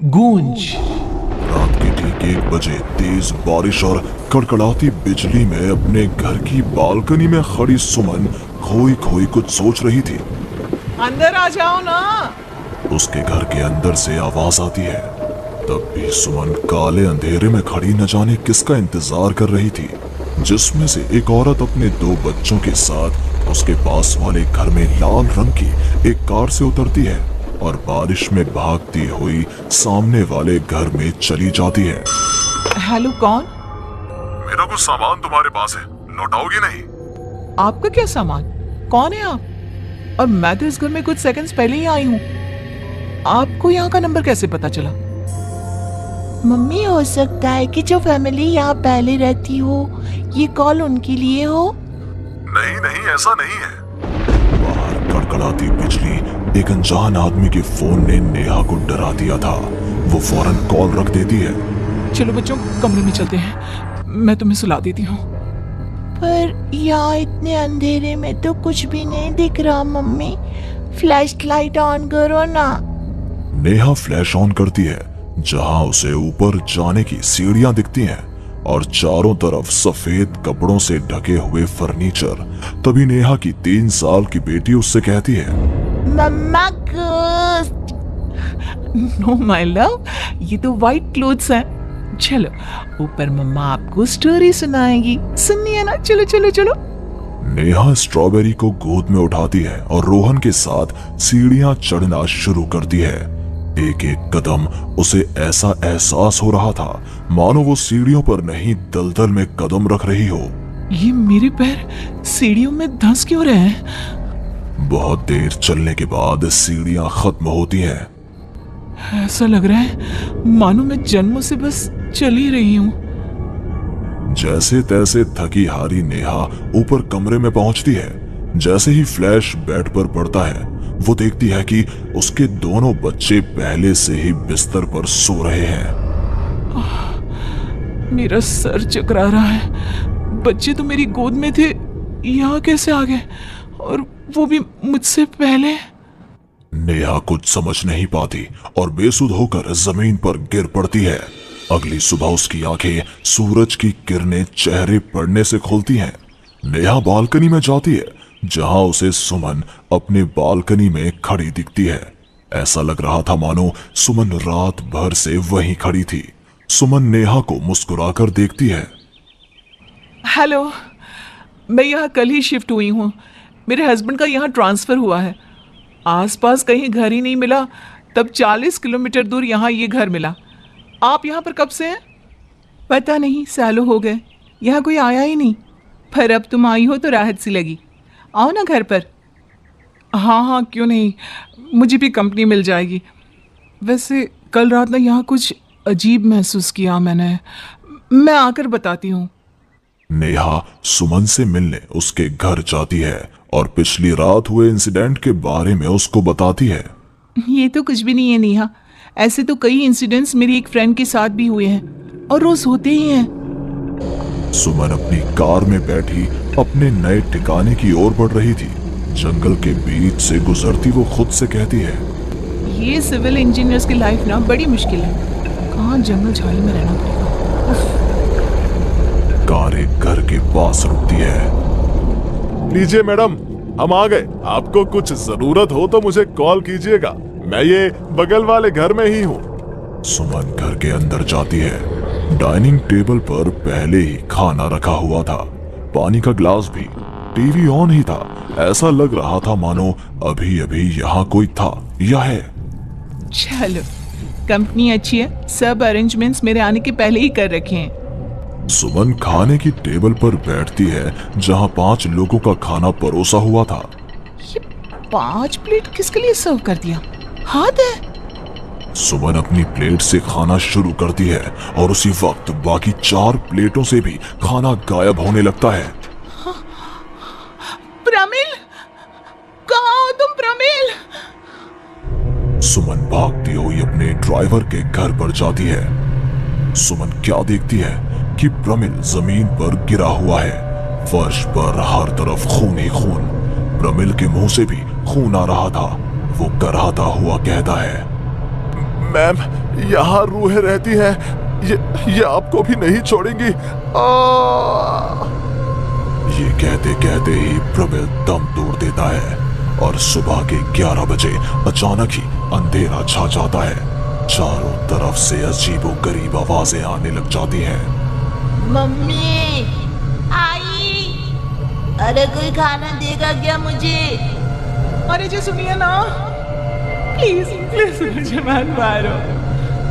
गूंज। रात के ठीक 1 बजे तेज बारिश और कड़कड़ाती बिजली में अपने घर की बालकनी में खड़ी सुमन खोई खोई कुछ सोच रही थी। अंदर आ जाओ ना। उसके घर के अंदर से आवाज आती है। तब भी सुमन काले अंधेरे में खड़ी न जाने किसका इंतजार कर रही थी, जिसमें से एक औरत अपने 2 बच्चों के साथ उसके पास वाले घर में लाल रंग की एक कार से उतरती है और बारिश में भागती हुई सामने वाले घर में चली जाती है। हेलो, कौन? मेरा कुछ सामान तुम्हारे पास है, लौटाओगी नहीं? आपका क्या सामान? कौन है आप? और मैं तो इस घर में कुछ सेकंड्स पहले ही आई हूँ। आपको यहाँ का नंबर कैसे पता चला? मम्मी, हो सकता है कि जो फैमिली यहाँ पहले रहती हो ये कॉल उनके लिए हो। नहीं नहीं, ऐसा नहीं है। बाहर कड़कड़ाती बिजली एक अनजान आदमी के फोन ने नेहा को डरा दिया था। वो फौरन कॉल रख देती है। चलो बच्चों, कमरे में चलते हैं, मैं तुम्हें सुला देती हूँ। पर यहाँ इतने अंधेरे में तो कुछ भी नहीं दिख रहा मम्मी, फ्लैश लाइट ऑन करो ना। नेहा फ्लैश ऑन करती है, जहां उसे ऊपर जाने की सीढ़ियां दिखती हैं और चारों तरफ सफेद कपड़ों से ढके हुए फर्नीचर। तभी नेहा की 3 साल की बेटी उससे कहती है, मम्मा घोस्ट। नो माय लव, ये तो व्हाइट क्लोथ्स हैं। चलो ऊपर, मम्मा आपको स्टोरी सुनाएगी। सुननी है ना? चलो चलो चलो। नेहा स्ट्रॉबेरी को गोद में उठाती है और रोहन के साथ सीढ़ियां चढ़ना शुरू करती है। एक एक कदम उसे ऐसा एहसास हो रहा था मानो वो सीढ़ियों पर नहीं दलदल में कदम रख रही हो। ये मेरे पैर सीढ़ियों में धंस क्यों रहे हैं? बहुत देर चलने के बाद सीढ़ियां खत्म होती हैं। ऐसा लग रहा है मानो मैं जन्मों से बस चल ही रही हूँ। जैसे तैसे थकी हारी नेहा ऊपर कमरे में पहुंचती है। जैसे ही फ्लैश बेड पर पड़ता है, वो देखती है कि उसके दोनों बच्चे पहले से ही बिस्तर पर सो रहे हैं। मेरा सर चकरा रहा है। बच्चे तो मेरी गोद में थे, यहाँ कैसे आ गए? और वो भी मुझसे पहले। नेहा कुछ समझ नहीं पाती और बेसुध होकर जमीन पर गिर पड़ती है। अगली सुबह उसकी आंखें सूरज की किरणें चेहरे पड़ने से खुलती हैं। नेहा बालकनी में जाती है, जहां उसे सुमन अपने बालकनी में खड़ी दिखती है। ऐसा लग रहा था मानो सुमन रात भर से वहीं खड़ी थी। सुमन नेहा को मुस्कुराकर देखती है। हेलो, मैं यहाँ कल ही शिफ्ट हुई हूँ। मेरे हस्बैंड का यहाँ ट्रांसफर हुआ है। आसपास कहीं घर ही नहीं मिला, तब 40 किलोमीटर दूर यहाँ ये घर मिला। आप यहाँ पर कब से हैं? पता नहीं, सालों हो गए, यहाँ कोई आया ही नहीं। पर अब तुम आई हो तो राहत सी लगी। आओ ना घर पर। हाँ हाँ, क्यों नहीं, मुझे भी कंपनी मिल जाएगी। वैसे कल रात ना यहाँ कुछ अजीब महसूस किया मैंने। मैं आकर बताती हूँ। नेहा सुमन से मिलने उसके घर जाती है और पिछली रात हुए इंसिडेंट के बारे में उसको बताती है। ये तो कुछ भी नहीं है नेहा, ऐसे तो कई इंसिडेंट्स मेरी एक फ्रेंड के साथ भी हुए हैं और रोज होते ही हैं। सुमन अपनी कार में बैठी अपने नए ठिकाने की ओर बढ़ रही थी। जंगल के बीच से गुजरती वो खुद से कहती है, ये सिविल इंजीनियर्स की लाइफ ना बड़ी मुश्किल है। कहाँ जंगल झाड़ी में रहना पड़ेगा। कार एक घर के पास रुकती है। लीजिए मैडम, हम आ गए। आपको कुछ जरूरत हो तो मुझे कॉल कीजिएगा, मैं ये बगल वाले घर में ही हूँ। सुमन घर के अंदर जाती है। डाइनिंग टेबल पर पहले ही खाना रखा हुआ था, पानी का ग्लास भी, टीवी ऑन ही था। ऐसा लग रहा था मानो अभी अभी यहाँ कोई था या है। चलो, कंपनी अच्छी है, सब अरेंजमेंट्स मेरे आने के पहले ही कर रखे हैं। सुमन खाने की टेबल पर बैठती है, जहाँ 5 लोगों का खाना परोसा हुआ था। ये 5 प्लेट किसके लिए सर्व कर दिया? हाथ है। सुमन अपनी प्लेट से खाना शुरू करती है और उसी वक्त बाकी 4 प्लेटों से भी खाना गायब होने लगता है। प्रमिल, कहाँ हो तुम प्रमिल? सुमन भागती हुई अपने ड्राइवर के घर पर जाती है। सुमन क्या देखती है कि प्रमिल जमीन पर गिरा हुआ है। फर्श पर हर तरफ खून ही खून। प्रमिल के मुंह से भी खून आ रहा था। वो कराहता हुआ कहता है, मैम, यहाँ रूहें रहती हैं, ये आपको भी नहीं छोड़ेंगी। ये कहते कहते ही प्रमिल दम तोड़ देता है और सुबह के 11 बजे अचानक ही अंधेरा छा जाता है। चारों तरफ से अजीबोगरीब आवाजें आने लग जाती हैं। मम्मी आई, अरे कोई खाना देगा क्या मुझे? अरे जी सुनिए ना, प्लीज प्लीज मुझे मत मारो।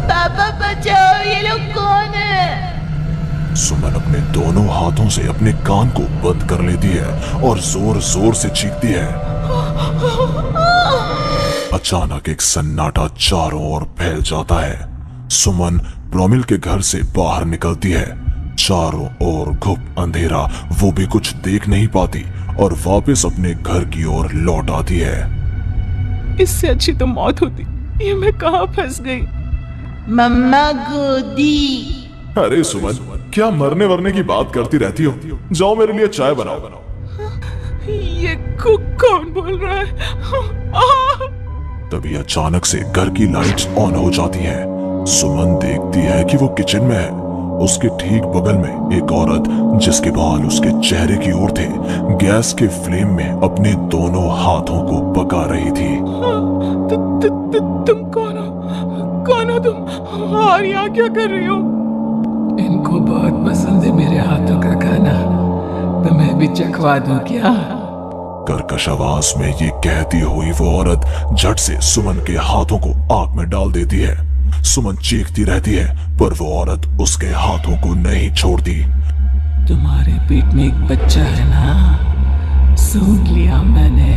पापा बचाओ, ये लोग कौन है? सुमन अपने दोनों हाथों से अपने कान को बंद कर लेती है और जोर जोर से चीखती है। अचानक एक सन्नाटा चारों ओर फैल जाता है। सुमन प्रमिल के घर से बाहर निकलती है। चारों ओर घुप अंधेरा, वो भी कुछ देख नहीं पाती और वापस अपने घर की ओर लौट आती है। इससे अच्छी तो मौत होती, ये मैं कहाँ फंस गई। मम्मा गोदी। अरे सुमन, क्या मरने वरने की बात करती रहती हो? जाओ मेरे लिए चाय बनाओ। ये कौन बोल रहा है? तभी अचानक से घर की लाइट्स ऑन हो जाती हैं। सुमन देखती है कि वो किचन में है। उसके ठीक बगल में एक औरत, जिसके बाल उसके चेहरे की ओर थे, गैस के फ्लेम में अपने दोनों हाथों को पका रही थी। तुम कौन हो? कौन हो तुम और यहाँ क्या कर रही हो? इनको बहुत पसंद है मेरे हाथों का खाना, तो मैं भी चखवा दूं क्या? कर्कश आवाज में ये कहती हुई वो औरत झट से सुमन के हाथों को आग में डाल देती है। सुमन चीखती रहती है, पर वो औरत उसके हाथों को नहीं छोड़ती। तुम्हारे पेट में एक बच्चा है ना, सूंघ लिया मैंने।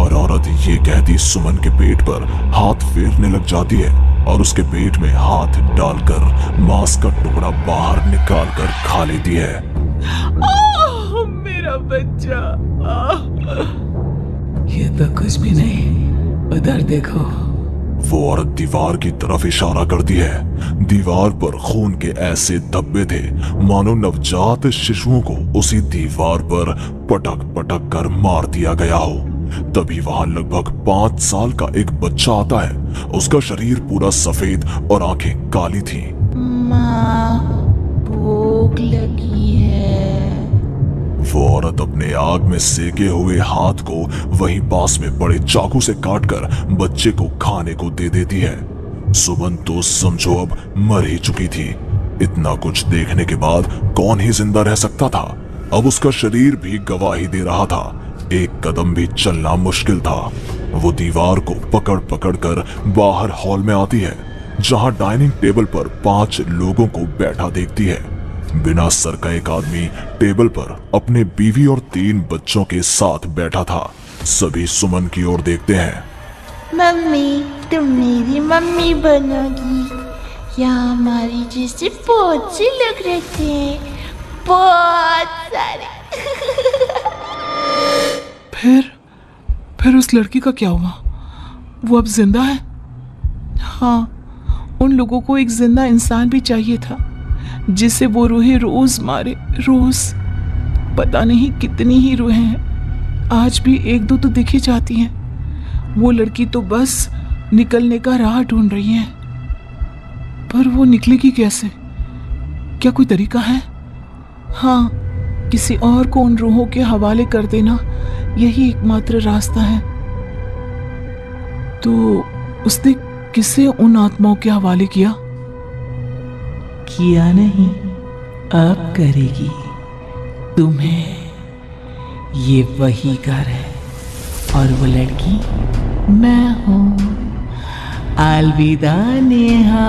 और औरत ये कहती सुमन के पेट पर हाथ फेरने लग जाती है और उसके पेट में हाथ डालकर मांस का टुकड़ा बाहर निकाल कर खा लेती है। मेरा बच्चा। ये तो कुछ भी नहीं, उधर देखो। वो औरत दीवार की तरफ इशारा करती है। दीवार पर खून के ऐसे धब्बे थे मानो नवजात शिशुओं को उसी दीवार पर पटक पटक कर मार दिया गया हो। तभी वहां लगभग 5 साल का एक बच्चा आता है। उसका शरीर पूरा सफेद और आंखें काली थी। माँ, भूख लगी है। वो औरत अपने आग में सेके हुए हाथ को वहीं पास में पड़े चाकू से काटकर बच्चे को खाने को दे देती है। सुमन तो समझो अब मर ही चुकी थी। इतना कुछ देखने के बाद कौन ही जिंदा रह सकता था? अब उसका शरीर भी गवाही दे रहा था। एक कदम भी चलना मुश्किल था। वो दीवार को पकड़ पकड़ कर बाहर हॉल में आती है, जहां डाइनिंग टेबल पर 5 लोगों को बैठा देखती है। बिना सर का एक आदमी टेबल पर अपने बीवी और 3 बच्चों के साथ बैठा था। सभी सुमन की ओर देखते हैं। मम्मी, तुम मेरी मम्मी बनोगी। यहाँ हमारी जैसे बहुत से लोग रहते हैं, बहुत सारे। फिर उस लड़की का क्या हुआ? वो अब जिंदा है? हाँ, उन लोगों को एक जिंदा इंसान भी चाहिए था, जिसे वो रूहें रोज मारे, रोज। पता नहीं कितनी ही रूहें हैं, आज भी 1-2 तो दिखी जाती हैं। वो लड़की तो बस निकलने का राह ढूंढ रही है, पर वो निकलेगी कैसे? क्या कोई तरीका है? हाँ, किसी और को उन रूहों के हवाले कर देना यही एकमात्र रास्ता है। तो उसने किसे उन आत्माओं के हवाले किया? किया नहीं, अब करेगी। तुम्हें ये वही घर है और वो लड़की मैं हूं। अलविदा नेहा।